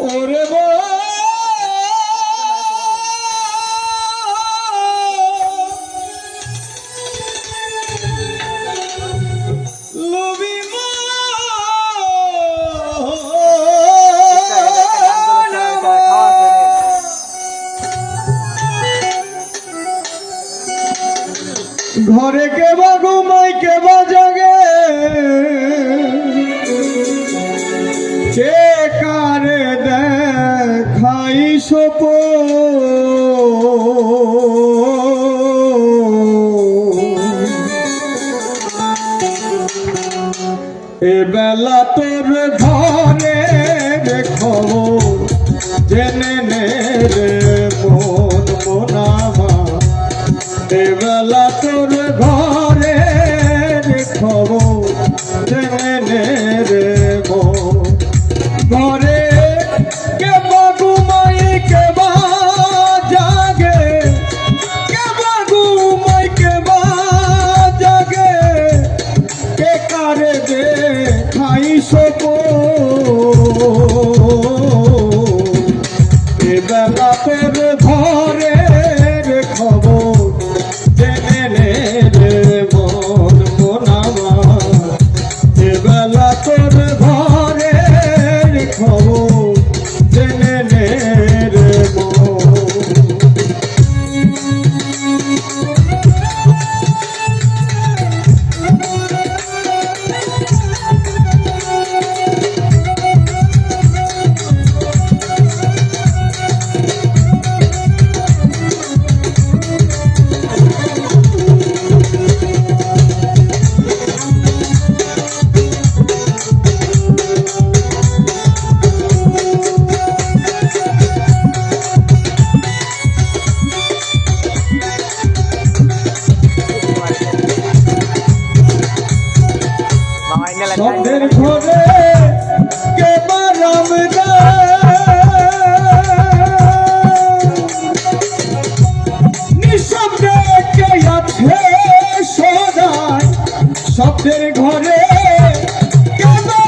ওরে ঘরে কেবা ঘুমাই কেবা জাগে কে কারে দেখাই সপ এ বেলা তোর ঘরে দেখো জেনে নে রে মন মোনামা এ বেলা তোর ঘরে দেখো জেনে নে রে মন ঘরে কেবা ঘুমাই কেবা জাগে কেবা ঘুমাই কেবা জাগে কে কারে দে খাই সপ এ বেলা তোর ঘরে খবর জেনে নে রে মন মোনামা এ বেলা তোর ঘরে খবর জেনে নে রে মন সন্ধ্যের ঘরে কেবা নিঃশব্দে কে আছে সদাই শব্দের ঘরে কেবা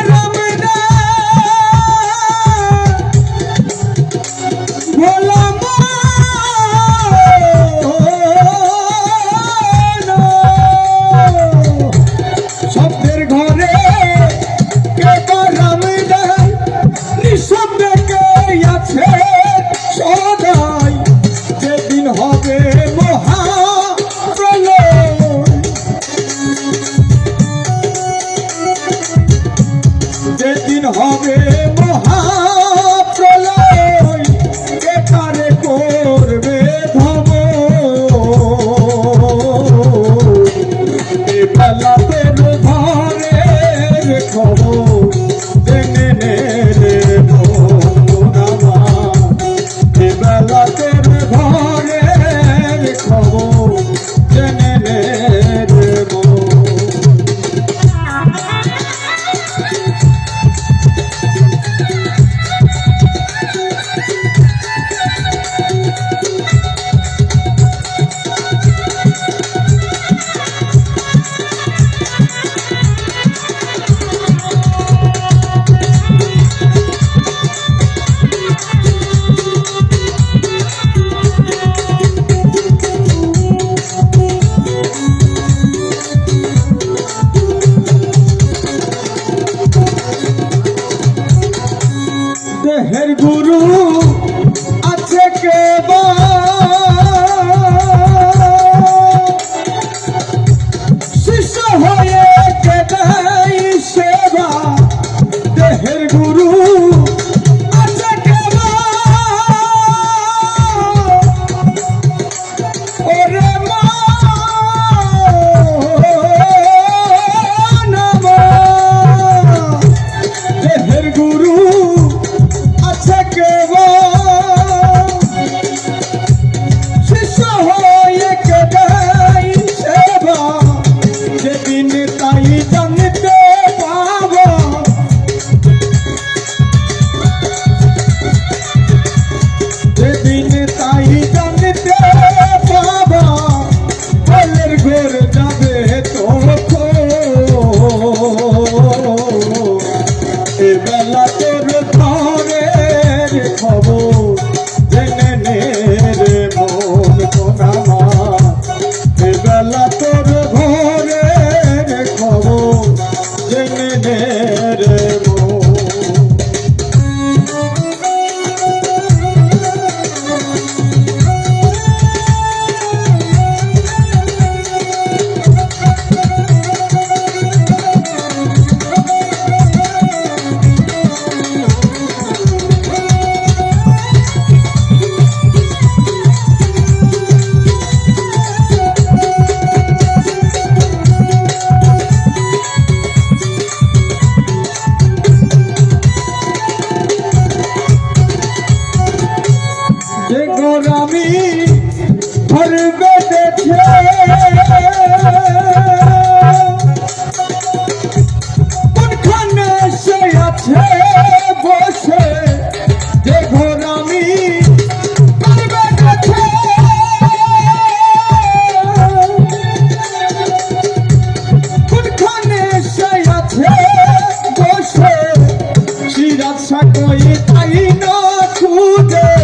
ভোলাম শব্দের ঘরে আছে সদাই যেদিন হবে মহাপ্রলয় যেদিন হবে মহাপ্রলয় কে কারে করবে ধব এ বেলা তোর ঘরে খবর জেনে নে রে মোনামা এ বেলা তোর ঘরে খবর জেনে নে রে দেহের গুরু আছে কেবা শিষ্য হয়ে কেদাই সেবা দেহের গুরু আছে কেবা ওরে দেহের গুরু আছে কে এবেলা তোর ঘরের খবর জেনে নে রে মন কোনামা এবেলা তোর ঘরের খবর জেনে নে রে মন আমি ঘর বেঁধেছে কোনখানে সে আছে বসে যে ঘর আমি ঘর বেঁধেছে কোনখানে সে আছে বসে সিরাজ সাকই তাই না খুঁজে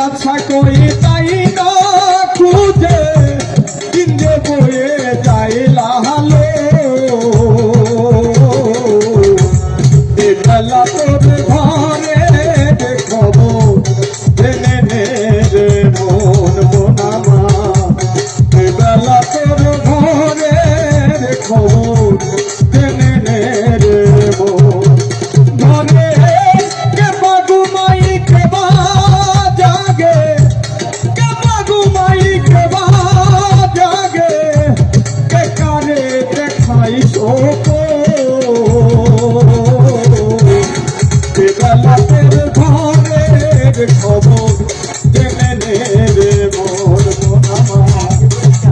আচ্ছা কই তাই না খুঁজে দিনে বয়ে যায় লাহালো এবেলা তোর ঘরে খবর জেনে নে রে মন মোনামা এবেলা তোর ঘরে খবর জেনে নে রে মন ঘরে কে বাগুমাই কে খবর জেনে নে রে মন মোনামা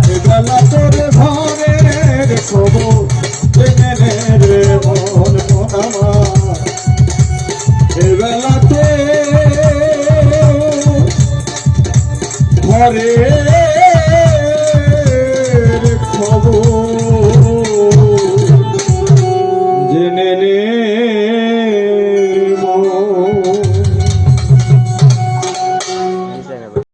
এবেলা তোর ঘরের খবর জেনে নে রে মন মোনামা এবেলা তোর ঘরে